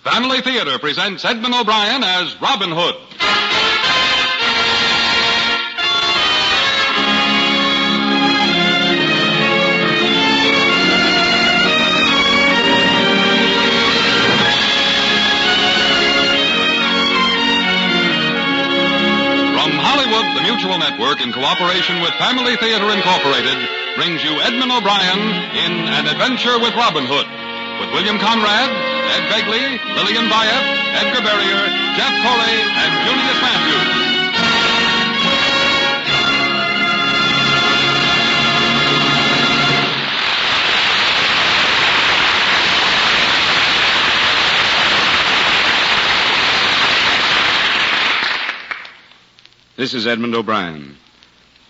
Family Theater presents Edmund O'Brien as Robin Hood. From Hollywood, the Mutual Network, in cooperation with Family Theater Incorporated, brings you Edmund O'Brien in An Adventure with Robin Hood, with William Conrad, Ed Begley, Lillian Byatt, Edgar Barrier, Jeff Corey, and Julius Matthews. This is Edmund O'Brien.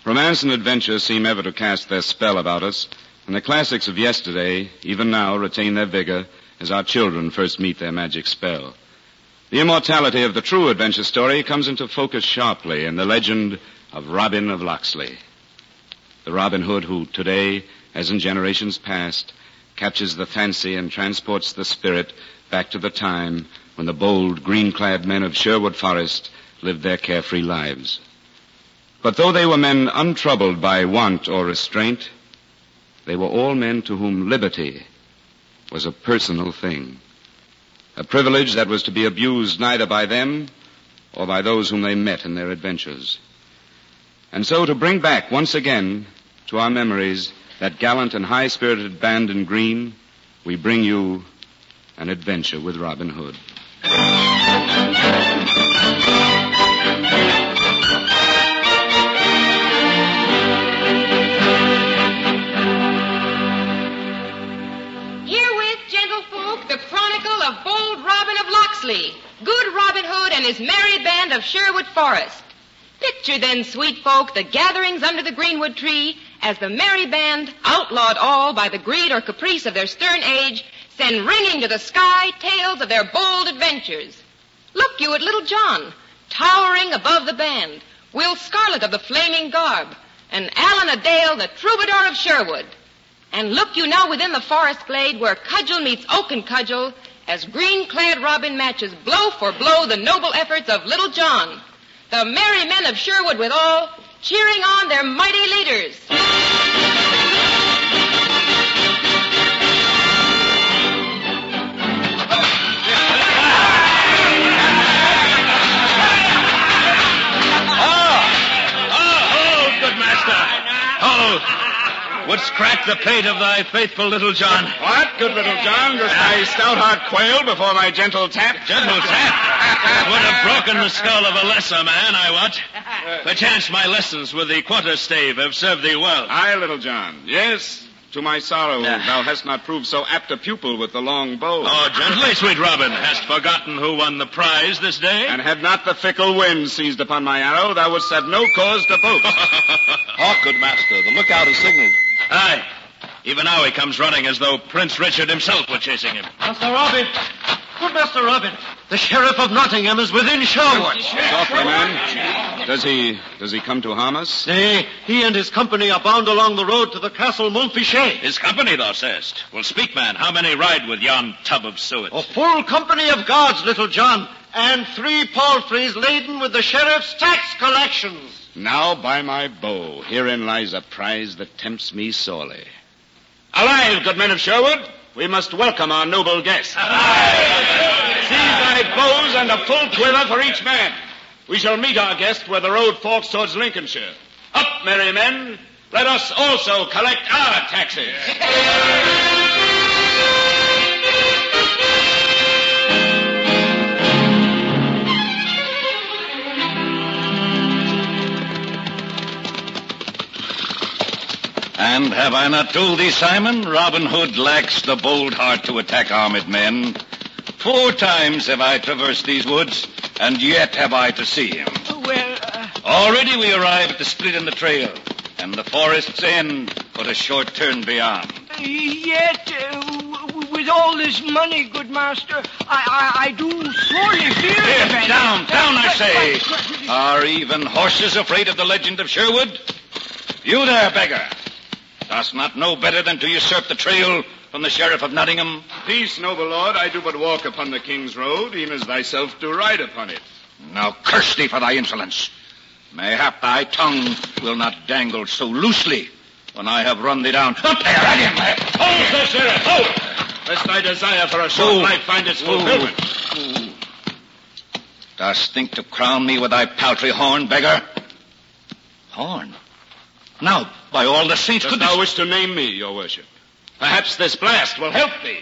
Romance and adventure seem ever to cast their spell about us, and the classics of yesterday, even now, retain their vigor as our children first meet their magic spell. The immortality of the true adventure story comes into focus sharply in the legend of Robin of Locksley. The Robin Hood who today, as in generations past, captures the fancy and transports the spirit back to the time when the bold, green-clad men of Sherwood Forest lived their carefree lives. But though they were men untroubled by want or restraint, they were all men to whom liberty was a personal thing, a privilege that was to be abused neither by them or by those whom they met in their adventures. And so to bring back once again to our memories that gallant and high-spirited band in green, we bring you An Adventure with Robin Hood. Good Robin Hood and his merry band of Sherwood Forest. Picture then, sweet folk, the gatherings under the greenwood tree as the merry band, outlawed all by the greed or caprice of their stern age, send ringing to the sky tales of their bold adventures. Look you at Little John, towering above the band, Will Scarlet of the flaming garb, and Allen a Dale, the troubadour of Sherwood. And look you now within the forest glade where cudgel meets oak and cudgel, as green-clad Robin matches blow for blow the noble efforts of Little John, the merry men of Sherwood withal, cheering on their mighty leaders. Oh, good master. Oh. Wouldst crack the pate of thy faithful Little John? What, good Little John? Does thy stout heart quail before my gentle tap? Gentle tap? Would have broken the skull of a lesser man, I wot. Perchance my lessons with the quarterstave have served thee well. Aye, Little John. Yes, to my sorrow, thou hast not proved so apt a pupil with the long bow. Oh, gently, sweet Robin. Hast forgotten who won the prize this day? And had not the fickle wind seized upon my arrow, thou wouldst have no cause to boast. Halt, good master. The lookout is signaled. Aye. Even now he comes running as though Prince Richard himself were chasing him. Master Robin! Good Master Robin! The Sheriff of Nottingham is within Sherwood. Softly, man. Does he come to harm us? Nay, he and his company are bound along the road to the castle Montfichet. His company, thou sayest? Well, speak, man. How many ride with yon tub of suet? A full company of guards, Little John, and 3 palfreys laden with the sheriff's tax collections. Now, by my bow, herein lies a prize that tempts me sorely. Alive, good men of Sherwood. We must welcome our noble guest. Seize thy bows and a full quiver for each man. We shall meet our guest where the road forks towards Lincolnshire. Up, merry men. Let us also collect our taxes. And have I not told thee, Simon, Robin Hood lacks the bold heart to attack armed men. 4 times have I traversed these woods, and yet have I to see him. Already we arrive at the split in the trail, and the forest's end but a short turn beyond. Yet, with all this money, good master, I do sorely fear it. Down, I say. Are even horses afraid of the legend of Sherwood? You there, beggar. Dost not know better than to usurp the trail from the Sheriff of Nottingham? Peace, noble lord. I do but walk upon the king's road, even as thyself do ride upon it. Now curse thee for thy insolence. Mayhap thy tongue will not dangle so loosely when I have run thee down. Up there, at him! Hold, Sir Sheriff, hold! Lest thy desire for a short life find its fulfillment. Dost think to crown me with thy paltry horn, beggar? Horn? Now, by all the saints... Dost thou wish to name me, your worship? Perhaps this blast will help thee.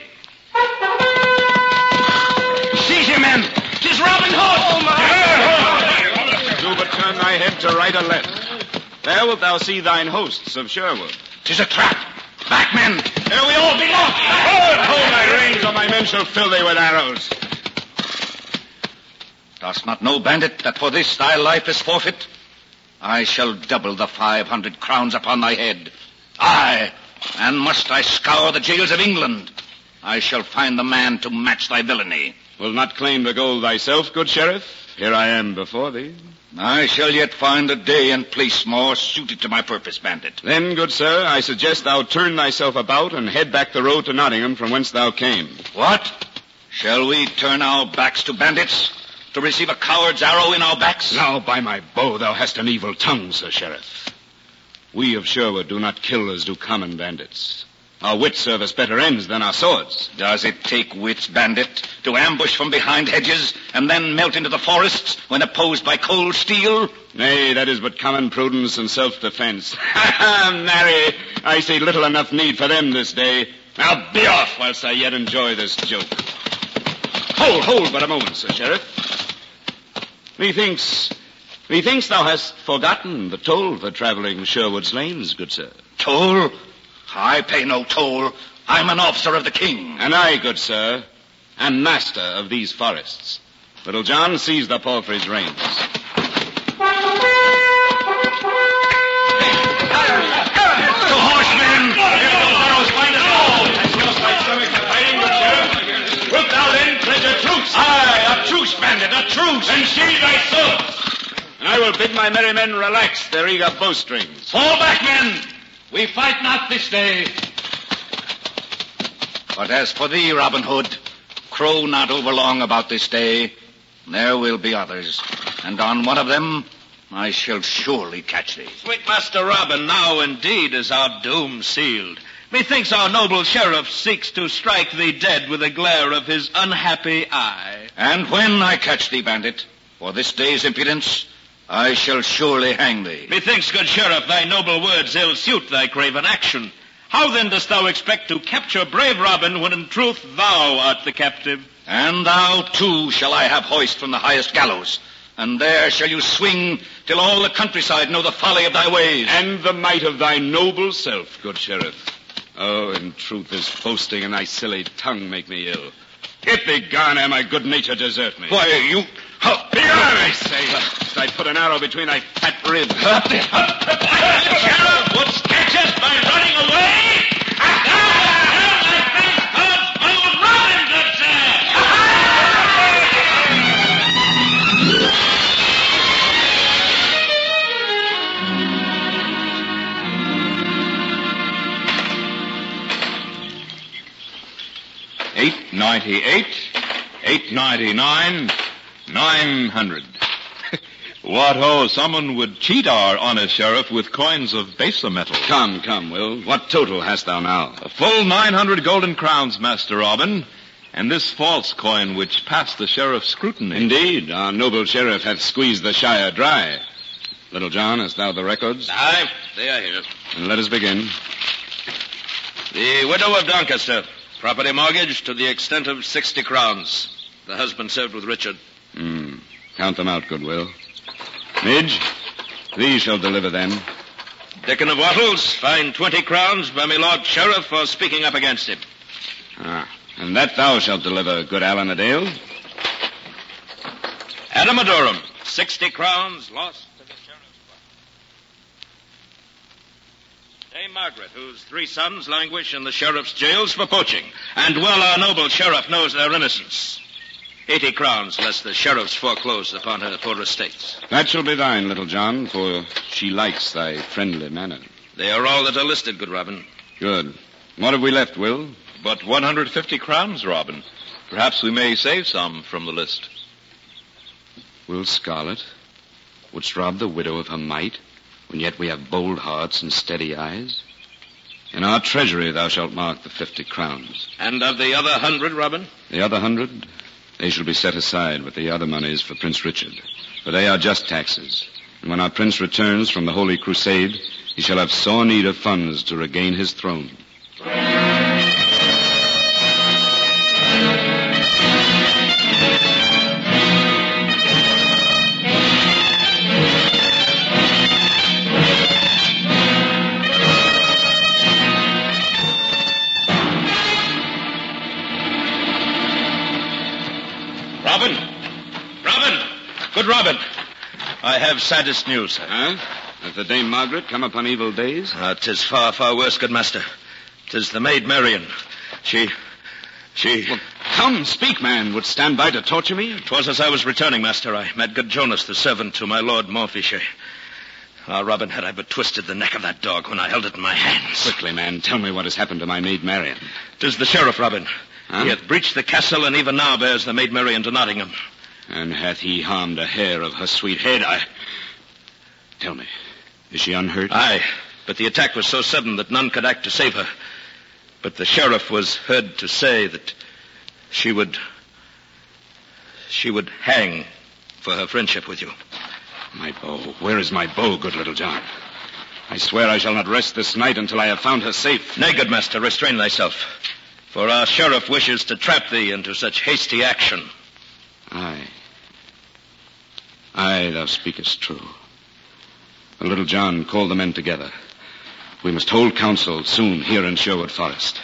Seize him, men! 'Tis Robin Hood! Oh, my! Do but turn thy head to right or left. There wilt thou see thine hosts of Sherwood. 'Tis a trap! Back, men! There we all belong! Hold thy reins, or my men shall fill thee with arrows. Dost not know, bandit, that for this thy life is forfeit? I shall double the 500 crowns upon thy head. Aye, and must I scour the jails of England, I shall find the man to match thy villainy. Will not claim the gold thyself, good sheriff? Here I am before thee. I shall yet find a day and place more suited to my purpose, bandit. Then, good sir, I suggest thou turn thyself about and head back the road to Nottingham from whence thou came. What? Shall we turn our backs to bandits? To receive a coward's arrow in our backs? Now, by my bow, thou hast an evil tongue, Sir Sheriff. We of Sherwood do not kill as do common bandits. Our wits serve us better ends than our swords. Does it take wits, bandit, to ambush from behind hedges and then melt into the forests when opposed by cold steel? Nay, that is but common prudence and self-defense. Ha ha, marry, I see little enough need for them this day. Now be off whilst I yet enjoy this joke. Hold but a moment, Sir Sheriff. Methinks thou hast forgotten the toll for traveling Sherwood's lanes, good sir. Toll? I pay no toll. I'm an officer of the king. And I, good sir, am master of these forests. Little John, seize the palfrey's reins. The horsemen! Here the burrows find us all! That's just my stomach for fighting, good sheriff. Wilt thou then pledge a truce? Aye, a truce, bandit, a truce! Then sheathe thy sword! And I will bid my merry men relax their eager bowstrings. Fall back, men! We fight not this day. But as for thee, Robin Hood, crow not overlong about this day. There will be others, and on one of them I shall surely catch thee. Sweet Master Robin, now indeed is our doom sealed. Methinks our noble sheriff seeks to strike thee dead with the glare of his unhappy eye. And when I catch thee, bandit, for this day's impudence, I shall surely hang thee. Methinks, good sheriff, thy noble words ill suit thy craven action. How then dost thou expect to capture brave Robin when in truth thou art the captive? And thou too shall I have hoist from the highest gallows, and there shall you swing till all the countryside know the folly of thy ways. And the might of thy noble self, good sheriff. Oh, in truth, this boasting in thy silly tongue make me ill. Get thee gone, ere my good nature desert me. Why, you... Be gone, I say, lest I put an arrow between thy fat ribs. Sheriff, wouldst catch us by running away? Robin, good $8.98, $8.99, $900. What ho, someone would cheat our honest sheriff with coins of baser metal. Come, Will. What total hast thou now? A full 900 golden crowns, Master Robin, and this false coin which passed the sheriff's scrutiny. Indeed, our noble sheriff hath squeezed the shire dry. Little John, hast thou the records? Aye, they are here. And let us begin. The widow of Doncaster, property mortgage to the extent of 60 crowns. The husband served with Richard. Count them out, good Will. Midge, thee shall deliver them. Dickon of Wattles, fined 20 crowns by my Lord Sheriff for speaking up against him. And that thou shalt deliver, good Alan Adale. Adam of Durham, 60 crowns lost to the sheriff's wife. Dame Margaret, whose 3 sons languish in the sheriff's jails for poaching, and well our noble sheriff knows their innocence. 80 crowns, lest the sheriff's foreclose upon her poor estates. That shall be thine, Little John, for she likes thy friendly manner. They are all that are listed, good Robin. Good. What have we left, Will? But 150 crowns, Robin. Perhaps we may save some from the list. Will Scarlet, wouldst rob the widow of her mite, when yet we have bold hearts and steady eyes? In our treasury thou shalt mark the 50 crowns. And of the other 100, Robin? The other 100, they shall be set aside with the other monies for Prince Richard. For they are just taxes. And when our prince returns from the Holy Crusade, he shall have sore need of funds to regain his throne. Good Robin, I have saddest news, sir. Huh? Has the Dame Margaret come upon evil days? 'Tis far, far worse, good master. 'Tis the maid Marian. She... Well, come, speak, man. Would stand by to torture me? 'Twas as I was returning, master. I met good Jonas, the servant to my lord Montfichet. Robin, had I but twisted the neck of that dog when I held it in my hands. Quickly, man, tell me what has happened to my maid Marian. 'Tis the sheriff, Robin. Huh? He hath breached the castle and even now bears the maid Marian to Nottingham. And hath he harmed a hair of her sweet head? Tell me, is she unhurt? Aye, but the attack was so sudden that none could act to save her. But the sheriff was heard to say that she would hang for her friendship with you. My bow. Where is my bow, good Little John? I swear I shall not rest this night until I have found her safe. Nay, good master, restrain thyself. For our sheriff wishes to trap thee into such hasty action. Aye, thou speakest true. Little John, call the men together. We must hold council soon here in Sherwood Forest.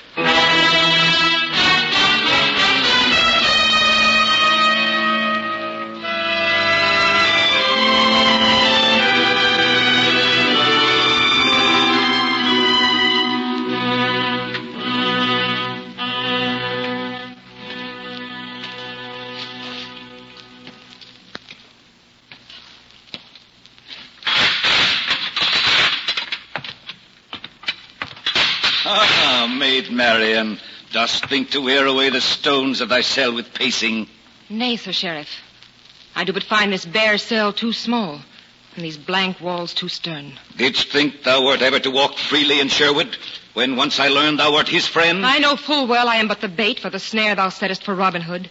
Maid Marian, dost think to wear away the stones of thy cell with pacing? Nay, Sir Sheriff. I do but find this bare cell too small, and these blank walls too stern. Didst think thou wert ever to walk freely in Sherwood, when once I learned thou wert his friend? I know full well I am but the bait for the snare thou settest for Robin Hood.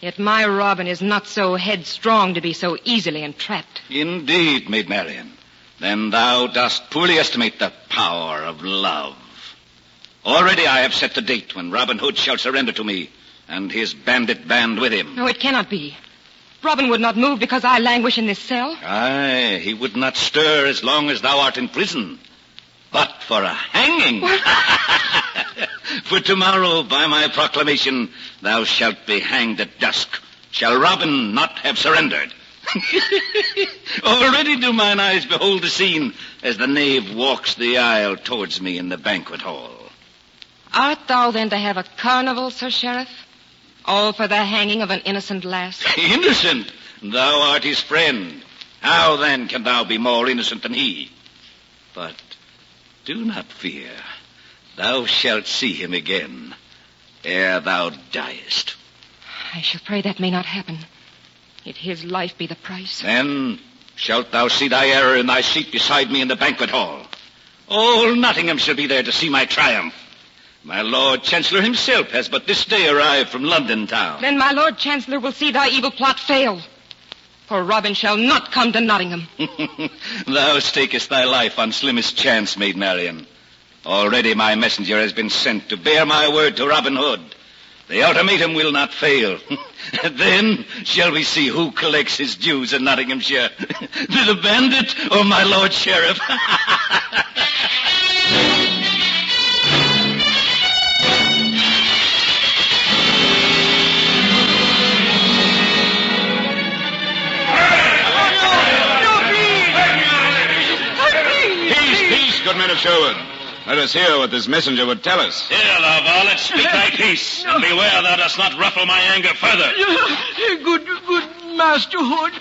Yet my Robin is not so headstrong to be so easily entrapped. Indeed, Maid Marian. Then thou dost poorly estimate the power of love. Already I have set the date when Robin Hood shall surrender to me, and his bandit band with him. No, it cannot be. Robin would not move because I languish in this cell. Aye, he would not stir as long as thou art in prison. But for a hanging. For tomorrow, by my proclamation, thou shalt be hanged at dusk. Shall Robin not have surrendered? Already do mine eyes behold the scene as the knave walks the aisle towards me in the banquet hall. Art thou then to have a carnival, Sir Sheriff? All for the hanging of an innocent lass? Innocent? Thou art his friend. How then can thou be more innocent than he? But do not fear. Thou shalt see him again ere thou diest. I shall pray that may not happen. If his life be the price. Then shalt thou see thy error in thy seat beside me in the banquet hall. All Nottingham shall be there to see my triumph. My Lord Chancellor himself has but this day arrived from London town. Then my Lord Chancellor will see thy evil plot fail. For Robin shall not come to Nottingham. Thou stakest thy life on slimmest chance, Maid Marian. Already my messenger has been sent to bear my word to Robin Hood. The ultimatum will not fail. Then shall we see who collects his dues in Nottinghamshire. The bandit or my Lord Sheriff? Good men of Sherwood, let us hear what this messenger would tell us. Here, thou varlet, speak thy peace, and beware thou dost not ruffle my anger further. Good Master Hood,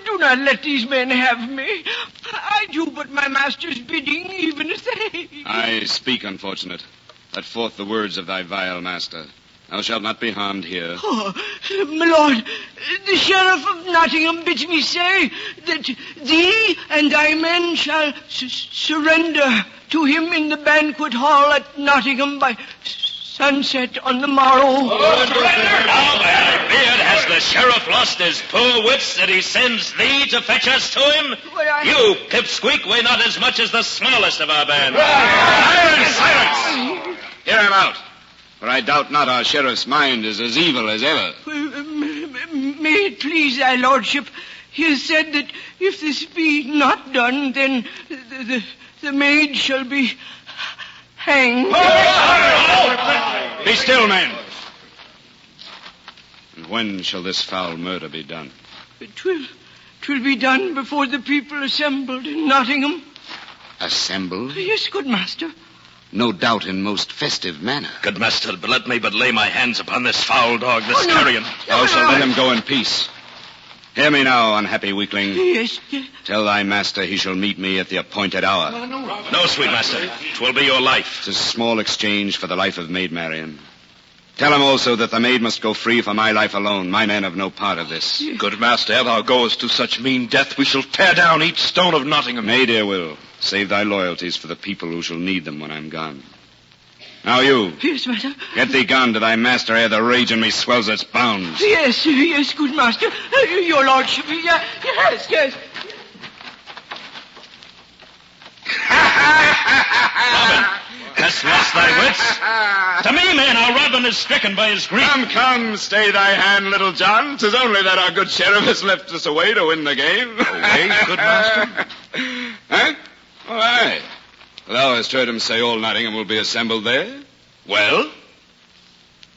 do not let these men have me. I do but my master's bidding, even as they. I speak, unfortunate. Let forth the words of thy vile master. Thou shalt not be harmed here. Oh, my lord, the sheriff of Nottingham bids me say that thee and thy men shall surrender to him in the banquet hall at Nottingham by sunset on the morrow. Now then, Beard, has the sheriff lost his poor wits that he sends thee to fetch us to him? You, Pipsqueak, weigh not as much as the smallest of our band. Silence! Hear him out. For I doubt not our sheriff's mind is as evil as ever. May it please thy lordship, he has said that if this be not done, then the maid shall be hanged. Be still, men. And when shall this foul murder be done? Twill be done before the people assembled in Nottingham. Assembled? Yes, good master. No doubt in most festive manner. Good master, but let me but lay my hands upon this foul dog, this carrion. Thou shalt let him go in peace. Hear me now, unhappy weakling. Yes. Tell thy master he shall meet me at the appointed hour. No, sweet master. 'Twill be your life. 'Tis small exchange for the life of Maid Marian. Tell him also that the maid must go free for my life alone. My men have no part of this. Good master, ere thou goest to such mean death, we shall tear down each stone of Nottingham. Nay, dear Will, save thy loyalties for the people who shall need them when I'm gone. Now you. Yes, master. Get thee gone to thy master ere the rage in me swells its bounds. Yes, good master. Your lordship. Yes. Robin, hast lost thy wits? To me, man, our Robin is stricken by his grief. Come, stay thy hand, little John. 'Tis only that our good sheriff has left us away to win the game. Away, good master? Huh? Oh, aye. Thou hast heard him say all Nottingham will be assembled there. Well,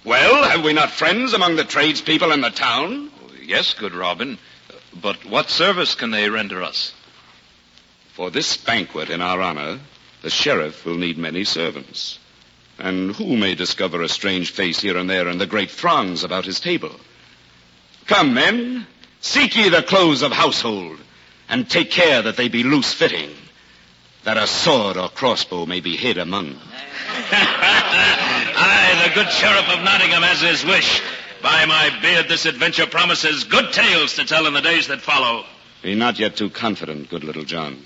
have we not friends among the tradespeople in the town? Yes, good Robin. But what service can they render us? For this banquet in our honor, the sheriff will need many servants. And who may discover a strange face here and there in the great throngs about his table? Come, men, seek ye the clothes of household, and take care that they be loose-fitting, that a sword or crossbow may be hid among them. Aye, the good sheriff of Nottingham has his wish. By my beard, this adventure promises good tales to tell in the days that follow. Be not yet too confident, good little John.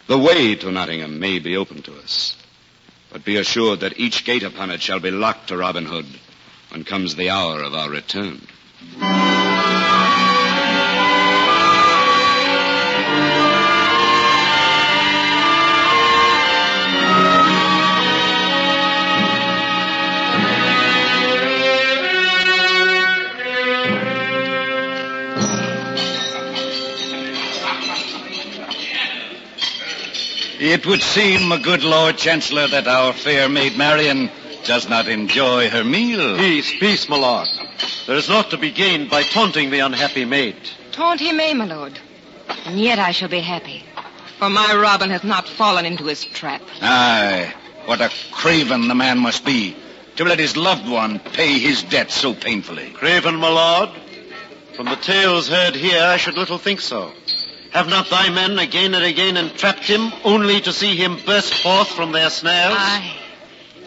The way to Nottingham may be open to us, but be assured that each gate upon it shall be locked to Robin Hood when comes the hour of our return. It would seem, my good Lord Chancellor, that our fair maid Marian does not enjoy her meal. Peace, my lord. There is naught to be gained by taunting the unhappy maid. Taunt he may, my lord. And yet I shall be happy. For my Robin hath not fallen into his trap. Aye, what a craven the man must be to let his loved one pay his debt so painfully. Craven, my lord? From the tales heard here, I should little think so. Have not thy men again and again entrapped him, only to see him burst forth from their snares? Aye.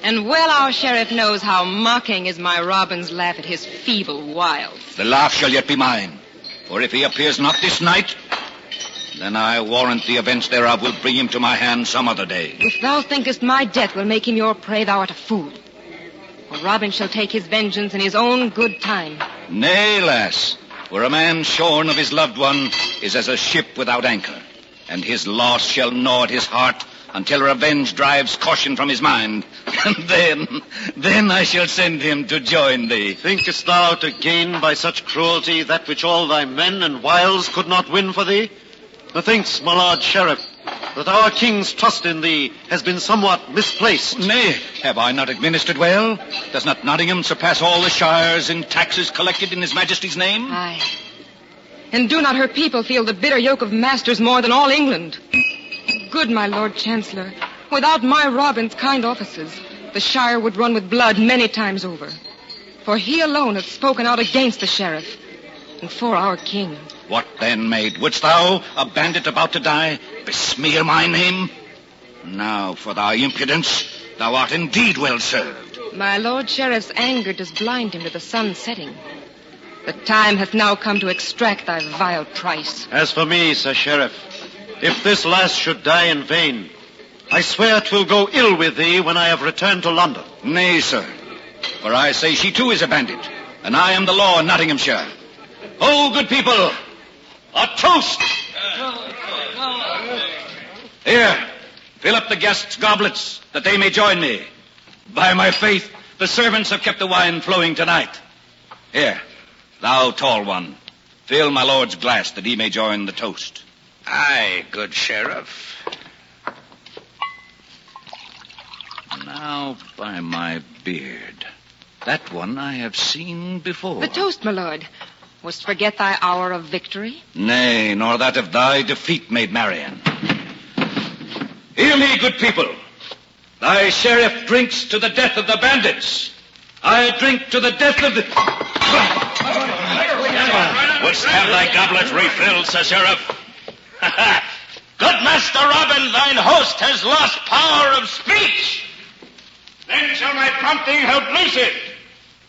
And well our sheriff knows how mocking is my Robin's laugh at his feeble wiles. The laugh shall yet be mine, for if he appears not this night, then I warrant the events thereof will bring him to my hand some other day. If thou thinkest my death will make him your prey, thou art a fool. For Robin shall take his vengeance in his own good time. Nay, lass, for a man shorn of his loved one is as a ship without anchor, and his loss shall gnaw at his heart until revenge drives caution from his mind. And then I shall send him to join thee. Thinkest thou to gain by such cruelty that which all thy men and wiles could not win for thee? Methinks, my lord sheriff, that our king's trust in thee has been somewhat misplaced. Nay, have I not administered well? Does not Nottingham surpass all the shires in taxes collected in his majesty's name? Aye. And do not her people feel the bitter yoke of masters more than all England? Good my lord chancellor, without my Robin's kind offices, the shire would run with blood many times over. For he alone hath spoken out against the sheriff, and for our king. What then, maid? Wouldst thou, a bandit about to die, besmear my name? Now, for thy impudence, thou art indeed well served. My Lord Sheriff's anger does blind him to the sun's setting. The time hath now come to extract thy vile price. As for me, Sir Sheriff, if this lass should die in vain, I swear 'twill go ill with thee when I have returned to London. Nay, sir, for I say she too is a bandit, and I am the law in Nottinghamshire. Oh, good people, a toast! Here, fill up the guests' goblets, that they may join me. By my faith, the servants have kept the wine flowing tonight. Here, thou tall one, fill my lord's glass, that he may join the toast. Aye, good sheriff. Now, by my beard, that one I have seen before. The toast, my lord. Wouldst forget thy hour of victory? Nay, nor that of thy defeat, Maid Marian. Hear me, good people. Thy sheriff drinks to the death of the bandits. I drink to the death of the... Wouldst have thy goblet refilled, Sir Sheriff? Good Master Robin, thine host has lost power of speech. Then shall my prompting help loose it.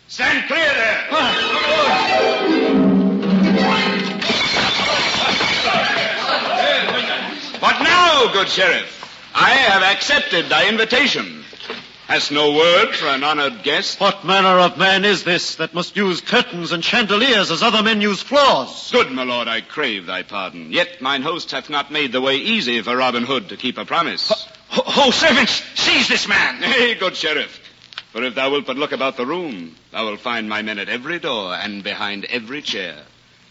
Stand clear there. What now, good sheriff? I have accepted thy invitation. Hast no word for an honored guest? What manner of man is this that must use curtains and chandeliers as other men use floors? Good, my lord, I crave thy pardon. Yet mine host hath not made the way easy for Robin Hood to keep a promise. Ho, servants, seize this man. Nay, good sheriff. For if thou wilt but look about the room, thou wilt find my men at every door and behind every chair.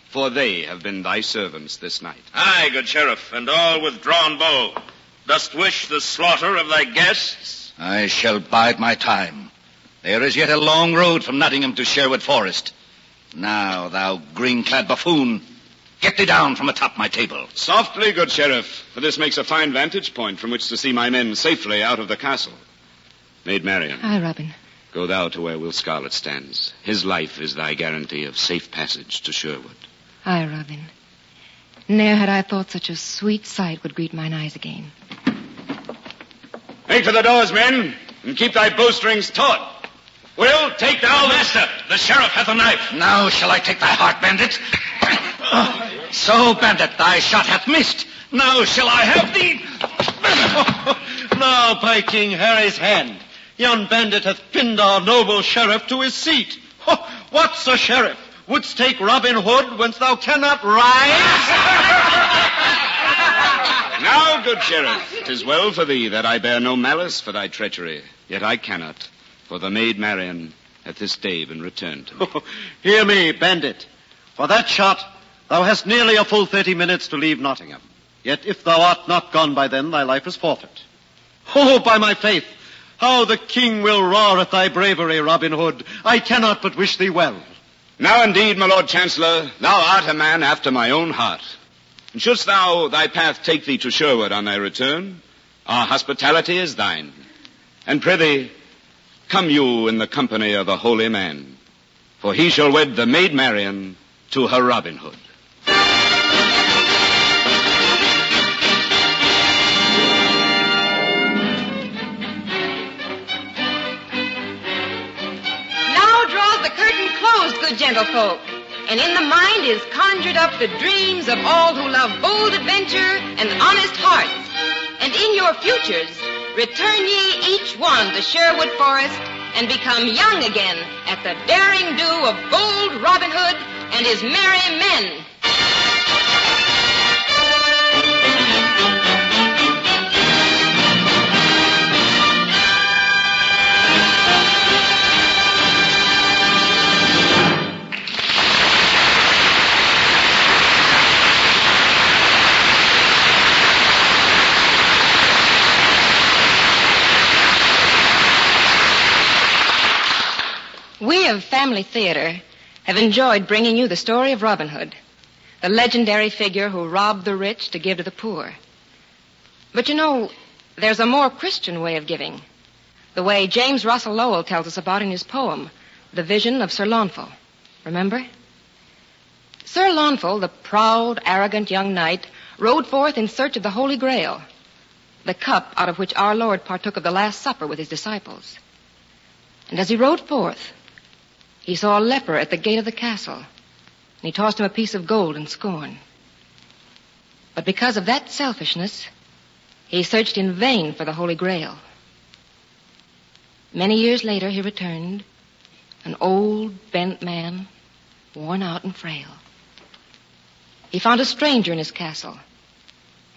For they have been thy servants this night. Aye, good sheriff, and all with drawn bow. Dost wish the slaughter of thy guests? I shall bide my time. There is yet a long road from Nottingham to Sherwood Forest. Now, thou green-clad buffoon, get thee down from atop my table. Softly, good sheriff, for this makes a fine vantage point from which to see my men safely out of the castle. Maid Marian. Aye, Robin. Go thou to where Will Scarlet stands. His life is thy guarantee of safe passage to Sherwood. Aye, Robin. Ne'er had I thought such a sweet sight would greet mine eyes again. Make for the doors, men, and keep thy bowstrings taut. Will, take thou Master, the sheriff hath a knife. Now shall I take thy heart, bandit? So, bandit, thy shot hath missed. Now shall I have thee... Now, by King Harry's hand, yon bandit hath pinned our noble sheriff to his seat. What, Sir Sheriff? Wouldst take Robin Hood whence thou cannot rise? Now, good sheriff, 'tis well for thee that I bear no malice for thy treachery. Yet I cannot, for the Maid Marian hath this day been returned to me. Hear me, bandit. For that shot, thou hast nearly a full 30 minutes to leave Nottingham. Yet if thou art not gone by then, thy life is forfeit. Oh, by my faith, how the king will roar at thy bravery, Robin Hood. I cannot but wish thee well. Now indeed, my Lord Chancellor, thou art a man after my own heart. And shouldst thou thy path take thee to Sherwood on thy return, our hospitality is thine. And prithee, come you in the company of a holy man, for he shall wed the Maid Marian to her Robin Hood. Good gentlefolk, and in the mind is conjured up the dreams of all who love bold adventure and honest hearts. And in your futures, return ye each one to Sherwood Forest and become young again at the daring do of bold Robin Hood and his merry men. We of Family Theater have enjoyed bringing you the story of Robin Hood, the legendary figure who robbed the rich to give to the poor. But you know, there's a more Christian way of giving, the way James Russell Lowell tells us about in his poem, The Vision of Sir Launfal. Remember? Sir Launfal, the proud, arrogant young knight, rode forth in search of the Holy Grail, the cup out of which our Lord partook of the Last Supper with his disciples. And as he rode forth, he saw a leper at the gate of the castle, and he tossed him a piece of gold in scorn. But because of that selfishness, he searched in vain for the Holy Grail. Many years later, he returned, an old, bent man, worn out and frail. He found a stranger in his castle,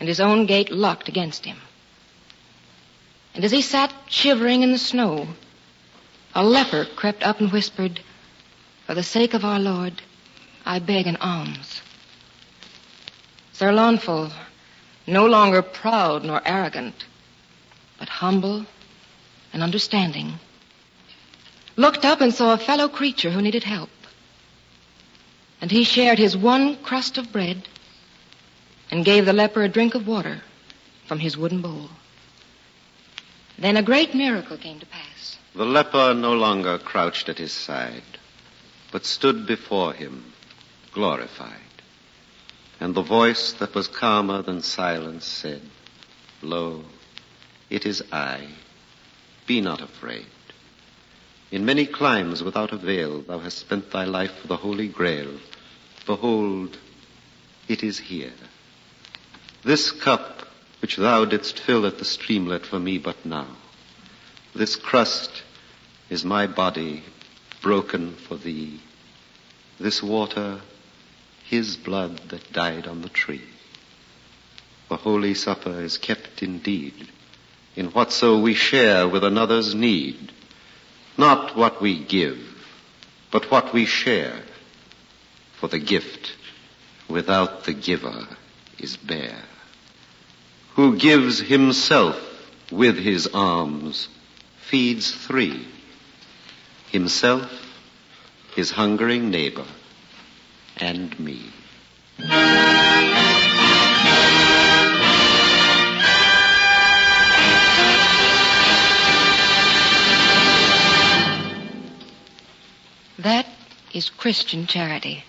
and his own gate locked against him. And as he sat shivering in the snow, a leper crept up and whispered, "For the sake of our Lord, I beg an alms." Sir Launfal, no longer proud nor arrogant, but humble and understanding, looked up and saw a fellow creature who needed help. And he shared his one crust of bread and gave the leper a drink of water from his wooden bowl. Then a great miracle came to pass. The leper no longer crouched at his side, but stood before him, glorified. And the voice that was calmer than silence said, "Lo, it is I. Be not afraid. In many climes without avail thou hast spent thy life for the Holy Grail. Behold, it is here. This cup which thou didst fill at the streamlet for me but now, this crust is my body broken for thee. This water, his blood that died on the tree. The Holy Supper is kept indeed in whatso we share with another's need, not what we give, but what we share. For the gift without the giver is bare. Who gives himself with his alms feeds three, himself, his hungering neighbor, and me." That is Christian charity.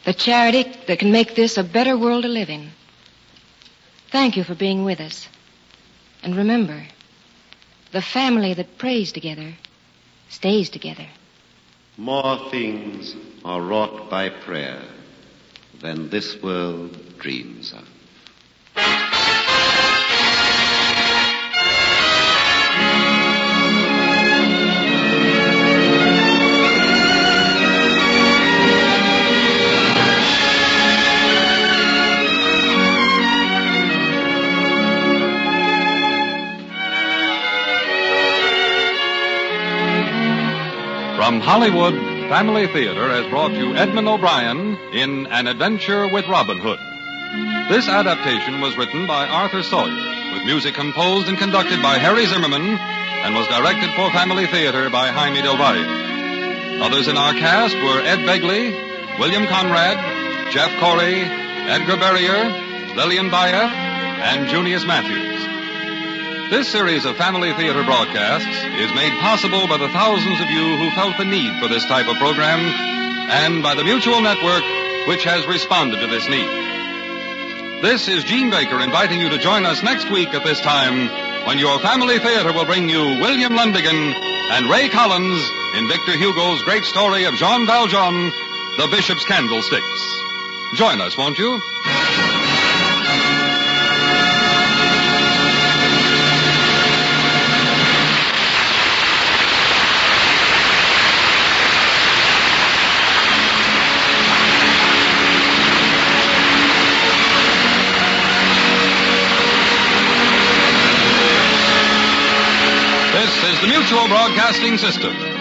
The charity that can make this a better world to live in. Thank you for being with us. And remember, the family that prays together stays together. More things are wrought by prayer than this world dreams of. From Hollywood, Family Theater has brought you Edmund O'Brien in An Adventure with Robin Hood. This adaptation was written by Arthur Sawyer, with music composed and conducted by Harry Zimmerman, and was directed for Family Theater by Jaime Del Valle. Others in our cast were Ed Begley, William Conrad, Jeff Corey, Edgar Berrier, Lillian Bayef, and Junius Matthews. This series of Family Theater broadcasts is made possible by the thousands of you who felt the need for this type of program, and by the Mutual Network, which has responded to this need. This is Gene Baker inviting you to join us next week at this time, when your Family Theater will bring you William Lundigan and Ray Collins in Victor Hugo's great story of Jean Valjean, The Bishop's Candlesticks. Join us, won't you? This is the Mutual Broadcasting System.